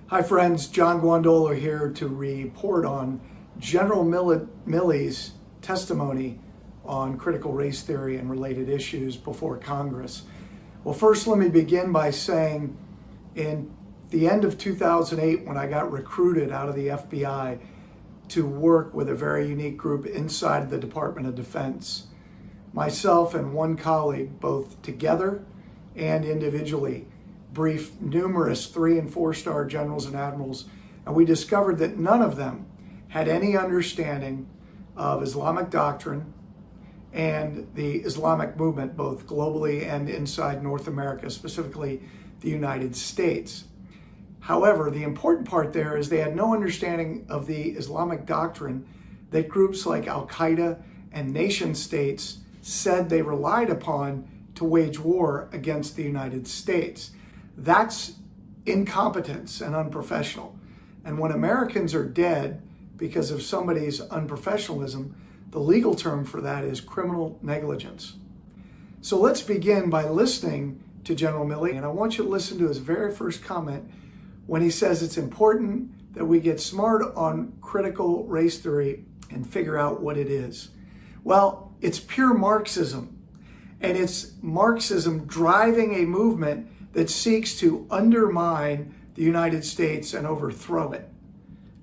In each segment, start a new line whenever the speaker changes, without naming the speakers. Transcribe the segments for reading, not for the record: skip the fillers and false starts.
Hi friends, John Guandolo here to report on General Milley's testimony on critical race theory and related issues before Congress. Well, first let me begin by saying in the end of 2008, when I got recruited out of the FBI to work with a very unique group inside the Department of Defense, myself and one colleague, both together and individually, briefed numerous 3- and 4-star generals and admirals, and we discovered that none of them had any understanding of Islamic doctrine and the Islamic movement, both globally and inside North America, specifically the United States. However, the important part there is they had no understanding of the Islamic doctrine that groups like Al-Qaeda and nation states said they relied upon to wage war against the United States. That's incompetence and unprofessional. And when Americans are dead because of somebody's unprofessionalism, the legal term for that is criminal negligence. So let's begin by listening to General Milley, and I want you to listen to his very first comment when he says it's important that we get smart on critical race theory and figure out what it is. Well, it's pure Marxism, and it's Marxism driving a movement that seeks to undermine the United States and overthrow it.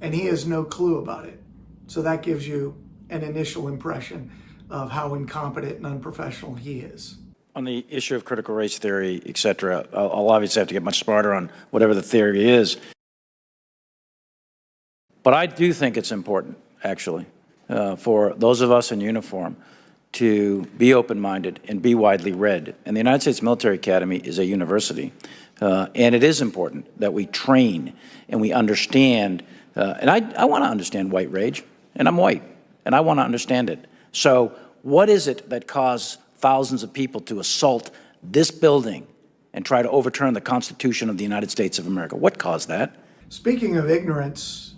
And he has no clue about it. So that gives you an initial impression of how incompetent and unprofessional he is.
On the issue of critical race theory, et cetera, I'll obviously have to get much smarter on whatever the theory is. But I do think it's important, actually, for those of us in uniform to be open-minded and be widely read. And the United States Military Academy is a university. And it is important that we train and we understand. And I want to understand white rage, and I'm white, and I want to understand it. So what is it that caused thousands of people to assault this building and try to overturn the Constitution of the United States of America? What caused that?
Speaking of ignorance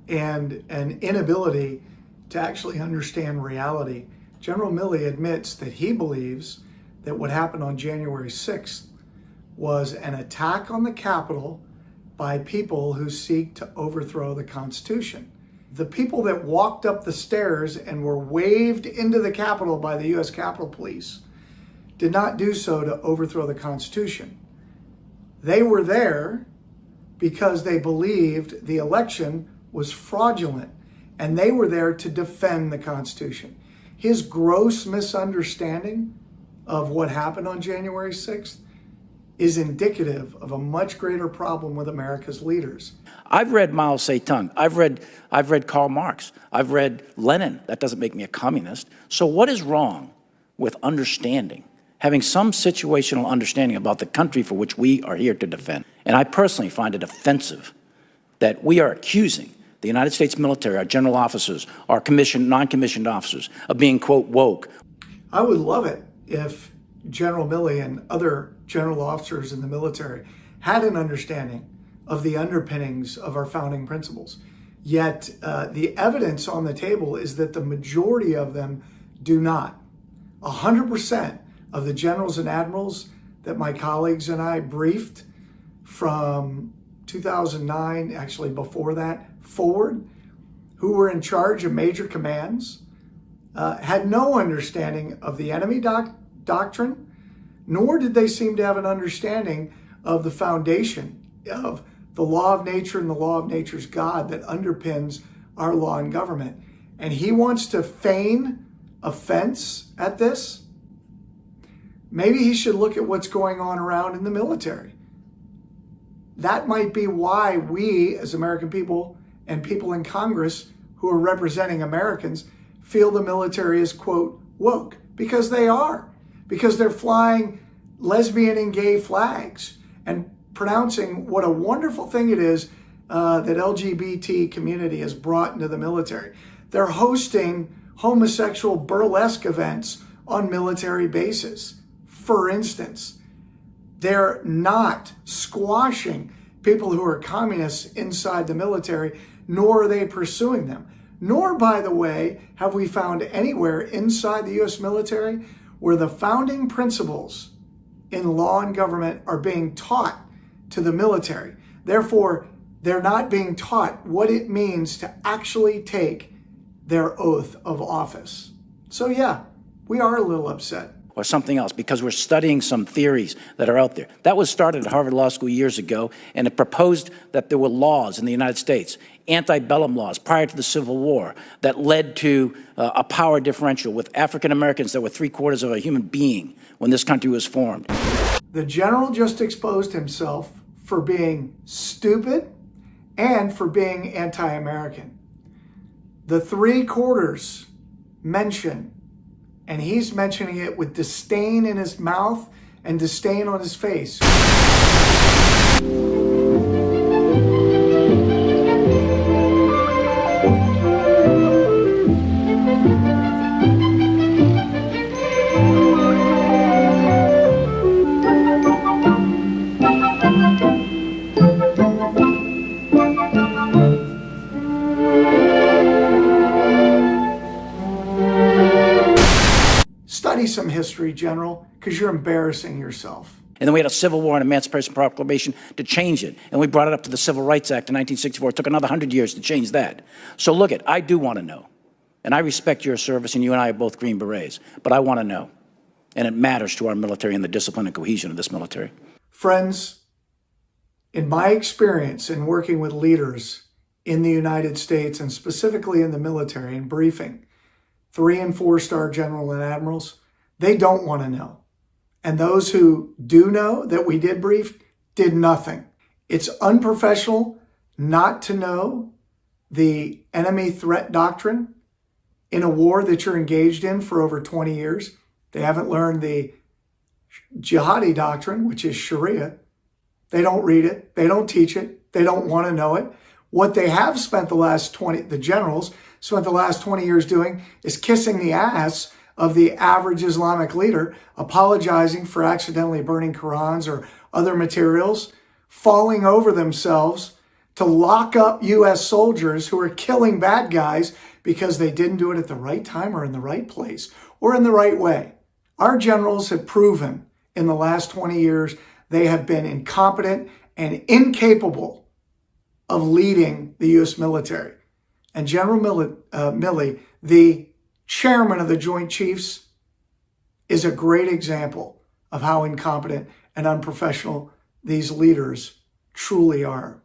and an inability to actually understand reality, General Milley admits that he believes that what happened on January 6th was an attack on the Capitol by people who seek to overthrow the Constitution. The people that walked up the stairs and were waved into the Capitol by the U.S. Capitol Police did not do so to overthrow the Constitution. They were there because they believed the election was fraudulent, and they were there to defend the Constitution. His gross misunderstanding of what happened on January 6th is indicative of a much greater problem with America's leaders.
I've read Mao Zedong. I've read Karl Marx. I've read Lenin. That doesn't make me a communist. So what is wrong with understanding, having some situational understanding about the country for which we are here to defend? And I personally find it offensive that we are accusing the United States military, our general officers, our commissioned, non-commissioned officers, of being, quote, woke.
I would love it if General Milley and other general officers in the military had an understanding of the underpinnings of our founding principles. Yet the evidence on the table is that the majority of them do not. 100% of the generals and admirals that my colleagues and I briefed from 2009, actually before that, forward, who were in charge of major commands, had no understanding of the enemy doctrine, nor did they seem to have an understanding of the foundation of the law of nature and the law of nature's God that underpins our law and government. And he wants to feign offense at this. Maybe he should look at what's going on around in the military. That might be why we, as American people and people in Congress who are representing Americans, feel the military is, quote, woke. Because they are. Because they're flying lesbian and gay flags and pronouncing what a wonderful thing it is that LGBT community has brought into the military. They're hosting homosexual burlesque events on military bases. For instance, they're not squashing people who are communists inside the military, nor are they pursuing them. Nor, by the way, have we found anywhere inside the U.S. military where the founding principles in law and government are being taught to the military. Therefore, They're not being taught what it means to actually take their oath of office. So yeah, we are a little upset.
Or something else, because we're studying some theories that are out there. That was started at Harvard Law School years ago, and it proposed that there were laws in the United States, antebellum laws prior to the Civil War, that led to a power differential with African Americans that were 3/4 of a human being when this country was formed.
The general just exposed himself for being stupid and for being anti-American. The 3/4 mention, and he's mentioning it with disdain in his mouth and disdain on his face. Study some history, General, because you're embarrassing yourself.
And then we had a Civil War and Emancipation Proclamation to change it. And we brought it up to the Civil Rights Act in 1964. It took another 100 years to change that. So look I do want to know. And I respect your service, and you and I are both Green Berets. But I want to know. And it matters to our military and the discipline and cohesion of this military.
Friends, in my experience in working with leaders in the United States, and specifically in the military and briefing, 3- and 4-star general and admirals, they don't want to know. And those who do know that we did brief did nothing. It's unprofessional not to know the enemy threat doctrine in a war that you're engaged in for over 20 years. They haven't learned the jihadi doctrine, which is Sharia. They don't read it. They don't teach it. They don't want to know it. What they have spent the generals spent the last 20 years doing is kissing the ass of the average Islamic leader, apologizing for accidentally burning Qurans or other materials, falling over themselves to lock up U.S. soldiers who are killing bad guys because they didn't do it at the right time or in the right place or in the right way. Our generals have proven in the last 20 years they have been incompetent and incapable of leading the U.S. military. And General Milley, the chairman of the Joint Chiefs, is a great example of how incompetent and unprofessional these leaders truly are.